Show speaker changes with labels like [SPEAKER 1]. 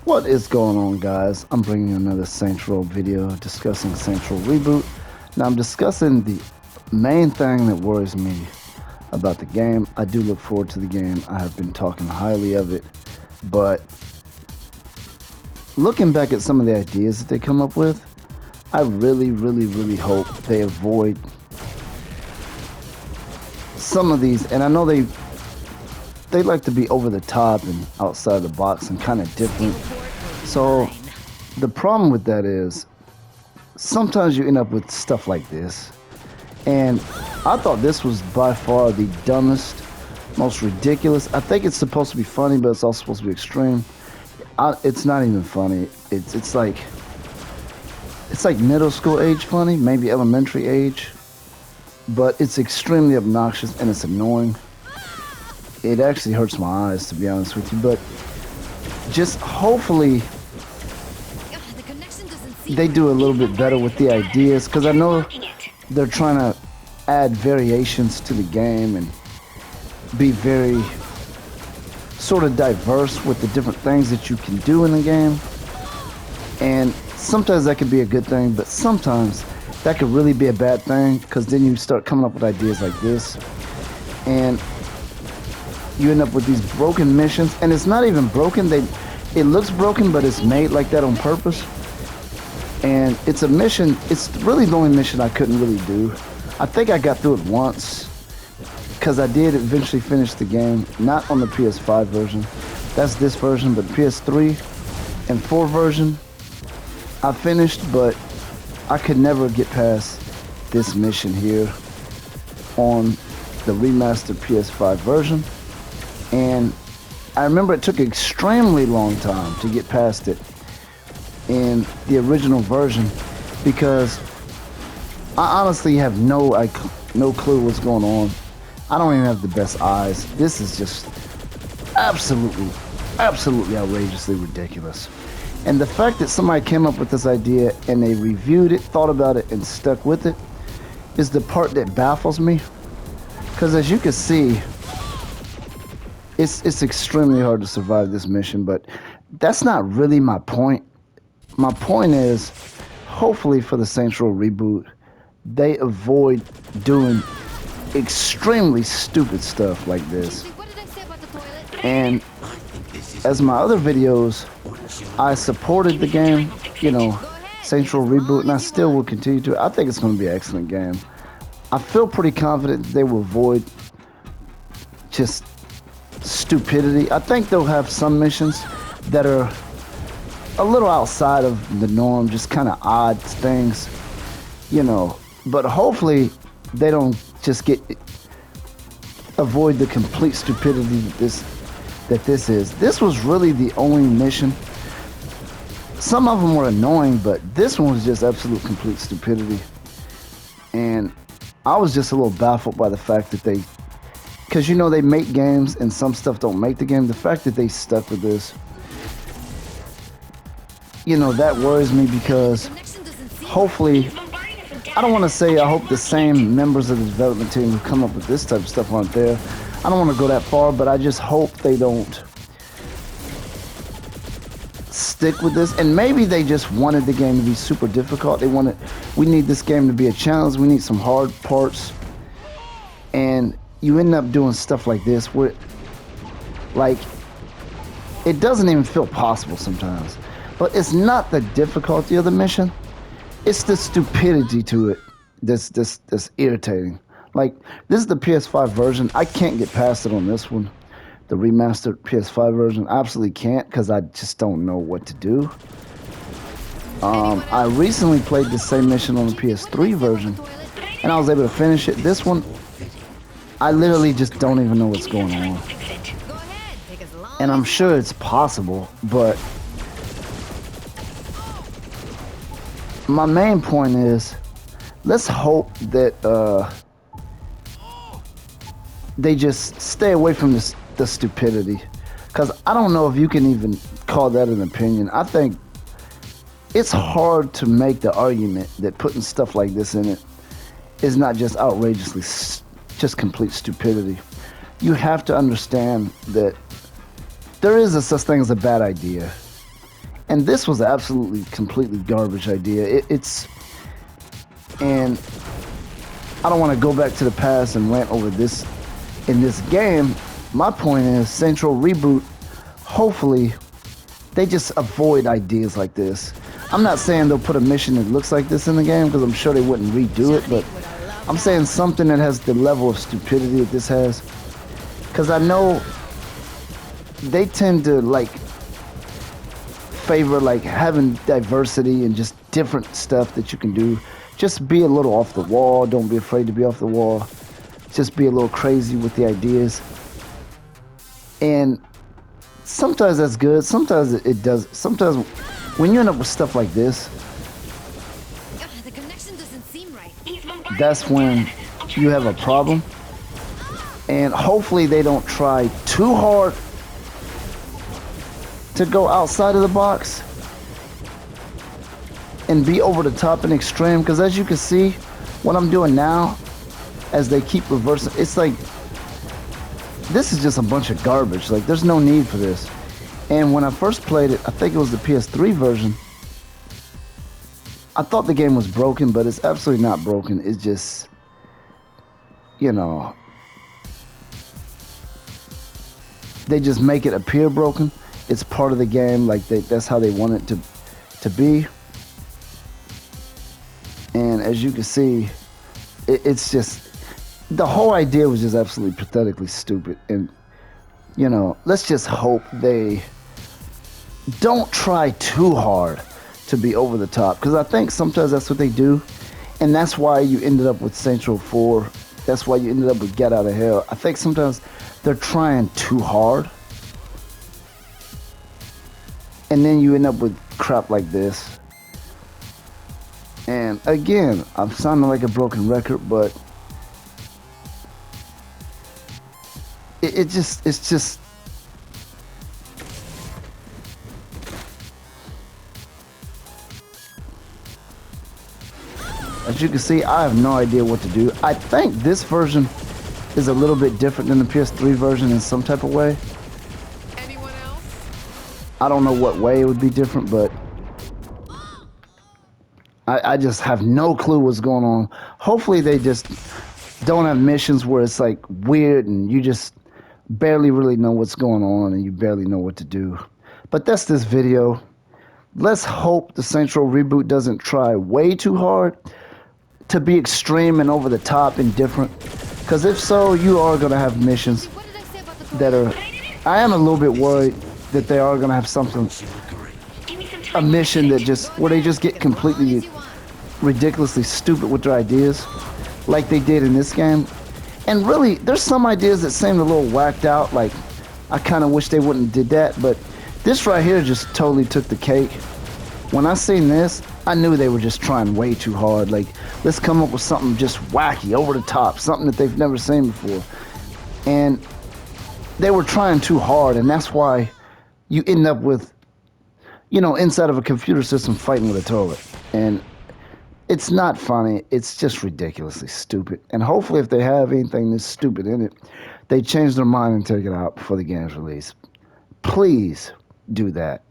[SPEAKER 1] What is going on, guys? I'm bringing you another Saints Row video discussing Saints Row Reboot. Now I'm discussing the main thing that worries me about the game. I do look forward to the game. I have been talking highly of it, but looking back at some of the ideas that they come up with, I really hope they avoid some of these, and I know they like to be over the top and outside the box and kind of different. So the problem with that is sometimes you end up with stuff like this. And I thought this was by far the dumbest, most ridiculous. I think it's supposed to be funny, but it's also supposed to be extreme. It's not even funny. It's like middle school age funny, maybe elementary age, but it's extremely obnoxious and it's annoying. It actually hurts my eyes, to be honest with you, but just hopefully they do a little bit better with the ideas, because I know they're trying to add variations to the game and be very sort of diverse with the different things that you can do in the game. And sometimes that could be a good thing, but sometimes that could really be a bad thing, because then you start coming up with ideas like this and you end up with these broken missions. And it's not even broken, it looks broken, but it's made like that on purpose. And it's a mission, it's really the only mission I couldn't really do. I think I got through it once, because I did eventually finish the game, not on the PS5 version, that's this version, but PS3 and 4 version I finished, but I could never get past this mission here on the remastered PS5 version. And I remember it took an extremely long time to get past it in the original version, because I honestly have no clue what's going on. I don't even have the best eyes. This is just absolutely outrageously ridiculous. And the fact that somebody came up with this idea and they reviewed it, thought about it, and stuck with it is the part that baffles me. Because as you can see, it's extremely hard to survive this mission, but that's not really my point. My point is, hopefully for the Saints Row reboot, they avoid doing extremely stupid stuff like this. And as my other videos, I supported the game, you know, Saints Row Reboot, and I still will continue to. I think it's going to be an excellent game. I feel pretty confident that they will avoid just stupidity. I think they'll have some missions that are a little outside of the norm, just kind of odd things, you know, but hopefully they don't just avoid the complete stupidity that this is. This was really the only mission. Some of them were annoying, but this one was just absolute complete stupidity. And I was just a little baffled by the fact that because you know they make games and some stuff don't make the game. The fact that they stuck with this, you know, that worries me, because hopefully, I don't want to say I hope the same members of the development team who come up with this type of stuff aren't there. I don't want to go that far, but I just hope they don't stick with this. And maybe they just wanted the game to be super difficult. We need this game to be a challenge. We need some hard parts. And you end up doing stuff like this where, like, it doesn't even feel possible sometimes. But it's not the difficulty of the mission. It's the stupidity to it that's irritating. Like, this is the PS5 version. I can't get past it on this one. The remastered PS5 version. I absolutely can't, because I just don't know what to do. I recently played the same mission on the PS3 version, and I was able to finish it. This one, I literally just don't even know what's going on. And I'm sure it's possible, but my main point is, let's hope that they just stay away from the stupidity, because I don't know if you can even call that an opinion. I think it's hard to make the argument that putting stuff like this in it is not just outrageously just complete stupidity. You have to understand that there is a such thing as a bad idea. And this was absolutely, completely garbage idea. And I don't want to go back to the past and rant over this in this game. My point is, Central Reboot, hopefully, they just avoid ideas like this. I'm not saying they'll put a mission that looks like this in the game, because I'm sure they wouldn't redo it, but I'm saying something that has the level of stupidity that this has. Because I know they tend to, like, favor, like, having diversity and just different stuff that you can do. Just be a little off the wall. Don't be afraid to be off the wall. Just be a little crazy with the ideas. And sometimes that's good. Sometimes it does. Sometimes when you end up with stuff like this,
[SPEAKER 2] The connection doesn't seem right.
[SPEAKER 1] that's when you have a problem. And hopefully they don't try too hard to go outside of the box and be over the top and extreme. Because as you can see, what I'm doing now, as they keep reversing, it's like, this is just a bunch of garbage. Like, there's no need for this. And when I first played it, I think it was the PS3 version, I thought the game was broken, but it's absolutely not broken. It's just, you know, they just make it appear broken. It's part of the game. Like, that's how they want it to be. And as you can see, it's just, the whole idea was just absolutely pathetically stupid. And, you know, let's just hope they don't try too hard to be over the top. Because I think sometimes that's what they do. And that's why you ended up with Saints Row 4. That's why you ended up with Get Out of Hell. I think sometimes they're trying too hard. And then you end up with crap like this. And again, I'm sounding like a broken record, but it's just as you can see, I have no idea what to do. I think this version is a little bit different than the PS3 version in some type of way.
[SPEAKER 2] Anyone else?
[SPEAKER 1] I don't know what way it would be different, but I just have no clue what's going on. Hopefully they just don't have missions where it's like weird and you just barely really know what's going on and you barely know what to do. But that's this video. Let's hope the Saints Row reboot doesn't try way too hard to be extreme and over the top and different. Because if so, you are going to have missions
[SPEAKER 2] What did I say about the
[SPEAKER 1] that are... I am a little bit worried that they are going to have something, a mission that just, where they just get completely ridiculously stupid with their ideas, like they did in this game. And really, there's some ideas that seem a little whacked out, like, I kind of wish they wouldn't did that, but this right here just totally took the cake. When I seen this, I knew they were just trying way too hard. Like, let's come up with something just wacky, over the top, something that they've never seen before. And they were trying too hard, and that's why you end up with, you know, inside of a computer system fighting with a toilet. And it's not funny. It's just ridiculously stupid. And hopefully if they have anything this stupid in it, they change their mind and take it out before the game's released. Please do that.